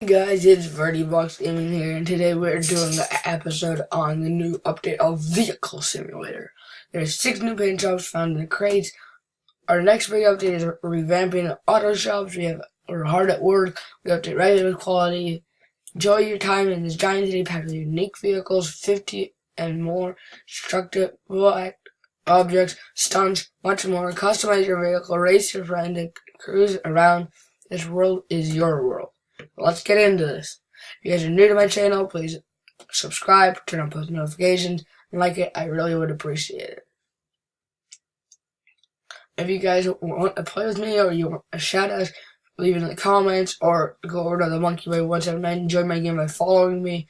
Guys, it's VertiBox Gaming here, and today we're doing an episode on the new update of Vehicle Simulator. There's 6 new paint jobs found in the crates. Our next big update is revamping auto shops. We're hard at work. We update regular quality. Enjoy your time in this giant city packed with unique vehicles, 50 and more destructible objects, stunts, much more. Customize your vehicle, race your friend, and cruise around. This world is your world. Let's get into this. If you guys are new to my channel, please subscribe, turn on post notifications, and like it. I really would appreciate it. If you guys want to play with me or you want to shout out, leave it in the comments or go over to the Monkey Way 179, join my game by following me,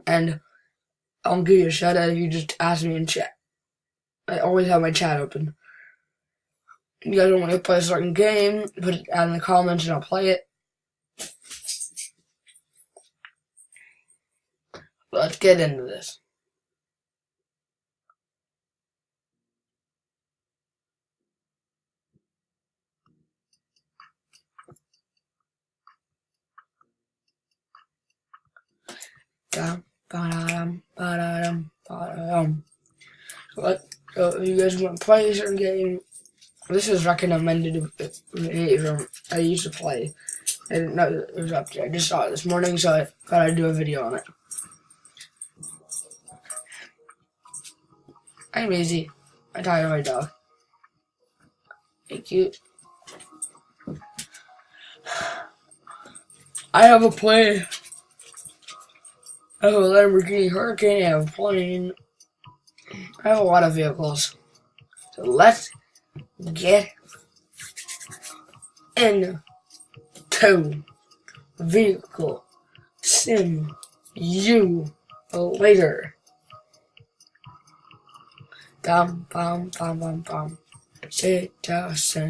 and I'll give you a shout out if you just ask me in chat. I always have my chat open. If you guys want me to play a certain game, put it down in the comments and I'll play it. Let's get into this. So if you guys want to play a certain game, this is recommended from I used to play. I didn't know it was up there. I just saw it this morning, so I thought I'd do a video on it. I'm Easy. I'm tired of my dog. Hey, cute. I have a plane. I have a Lamborghini Hurricane. I have a plane. I have a lot of vehicles. So let's get into Vehicle Simulator. Bum bum bum bum bum. Citizen.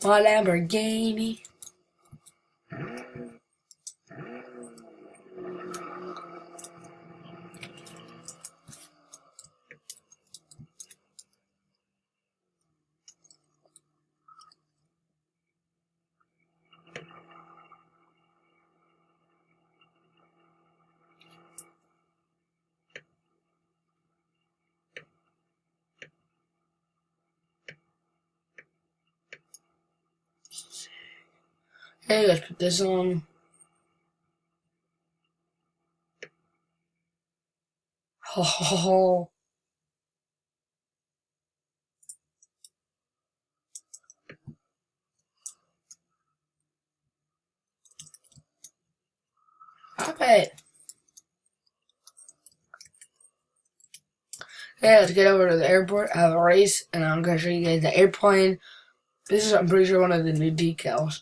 My Lamborghini. Hey, let's put this on. Ho ho ho. Stop it. Okay, let's get over to the airport, have a race, and I'm going to show you guys the airplane. This is, I'm pretty sure, one of the new decals.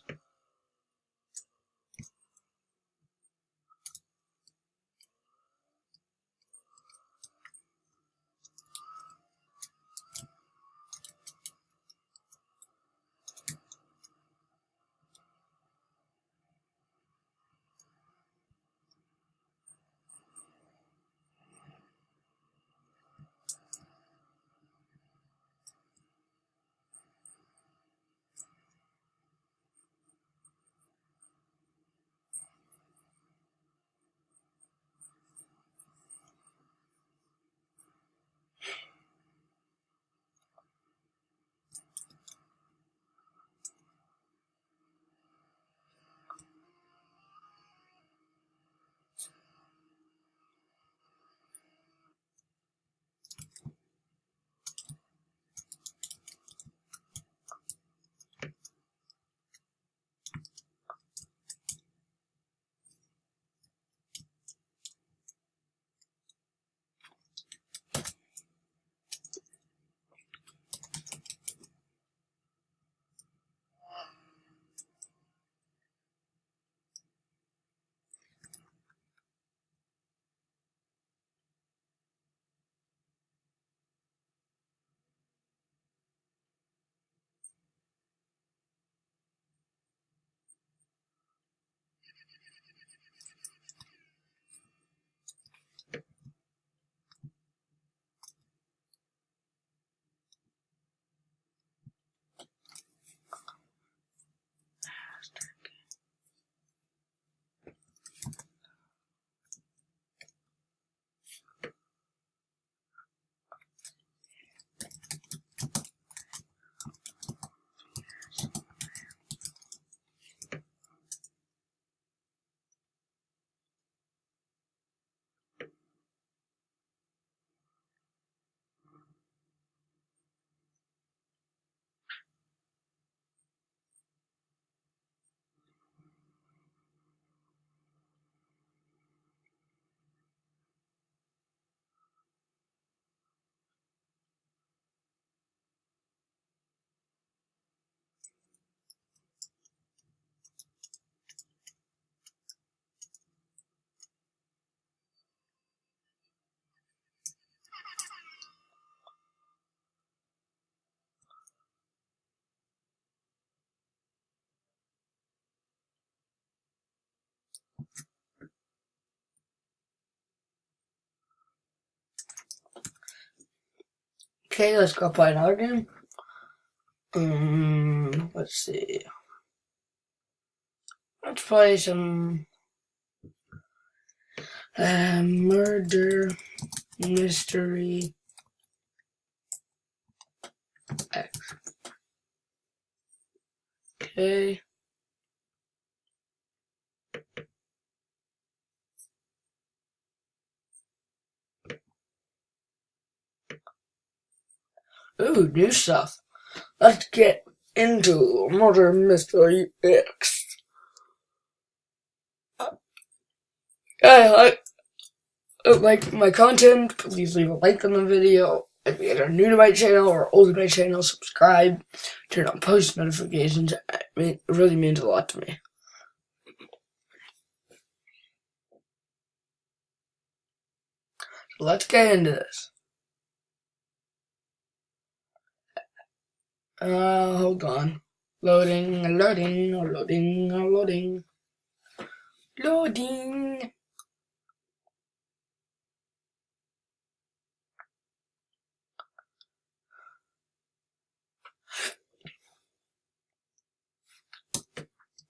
Okay, let's go play another game. Let's see. Let's play some Murder Mystery X. Okay. Ooh, new stuff. Let's get into Murder Mystery X. Like my content, please leave a like on the video. If you guys are new to my channel or old to my channel, subscribe, turn on post notifications. It really means a lot to me. So let's get into this. Hold on. Loading.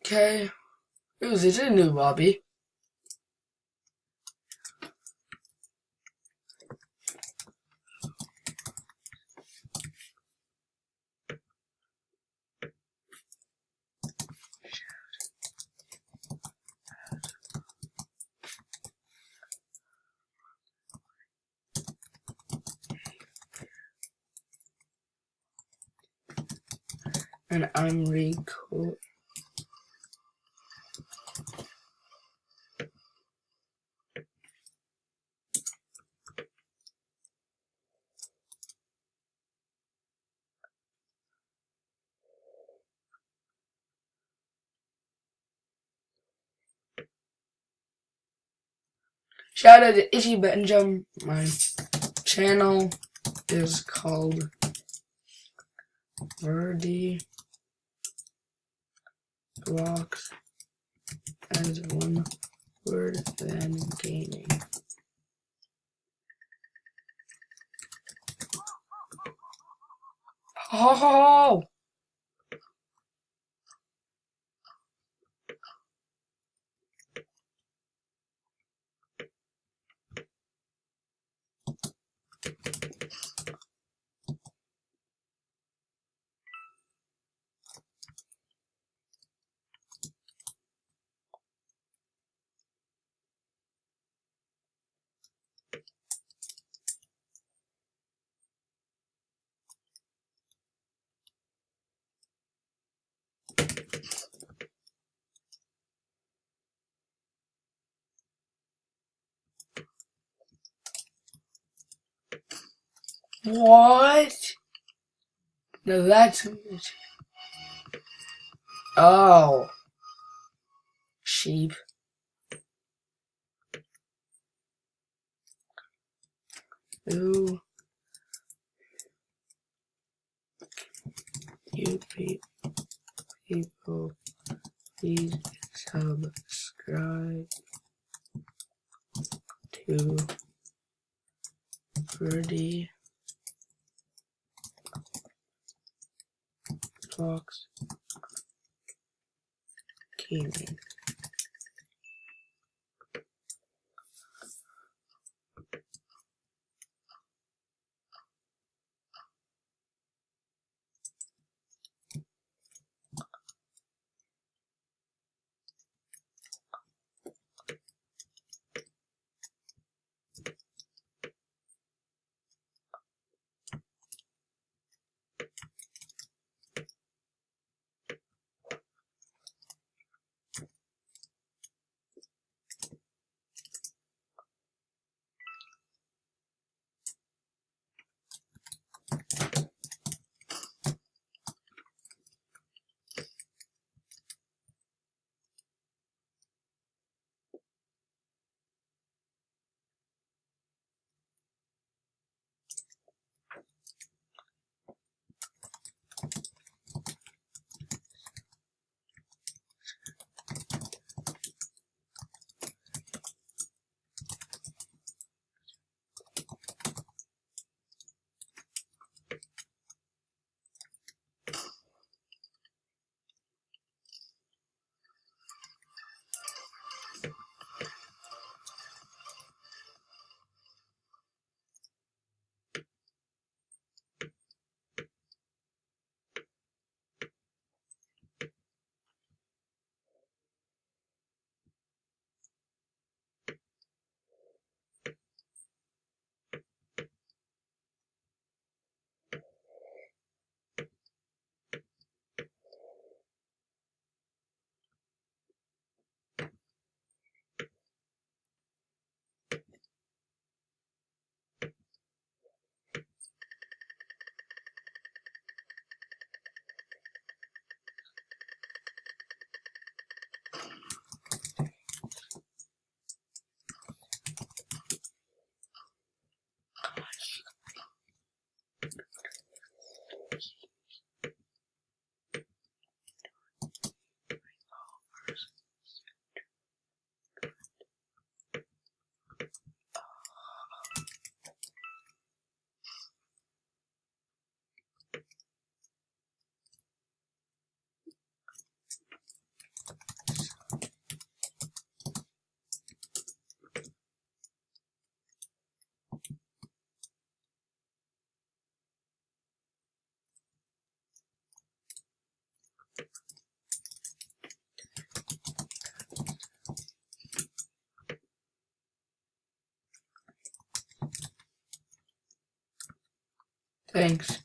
Okay. Ooh, this is a new lobby. And I'm recording. Shout out to Itchy Benjamin. My channel is called Verdi Blocks as one word than gaming. Oh! What? No, that's... Oh. Sheep. Ooh. You people, please subscribe to Verdi Blocks Gaming. Thanks.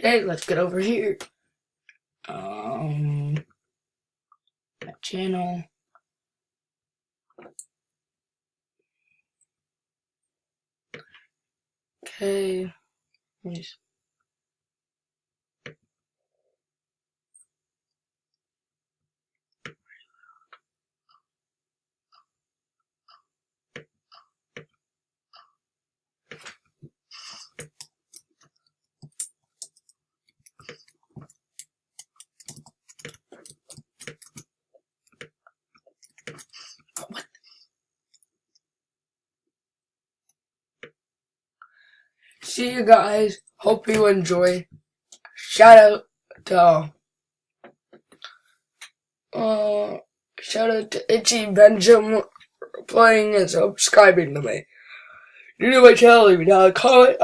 Okay, let's get over here. That channel. Okay. Nice. See you guys. Hope you enjoy. Shout out to Itchy Benjamin playing and subscribing to me. You know my channel, leave me down a comment.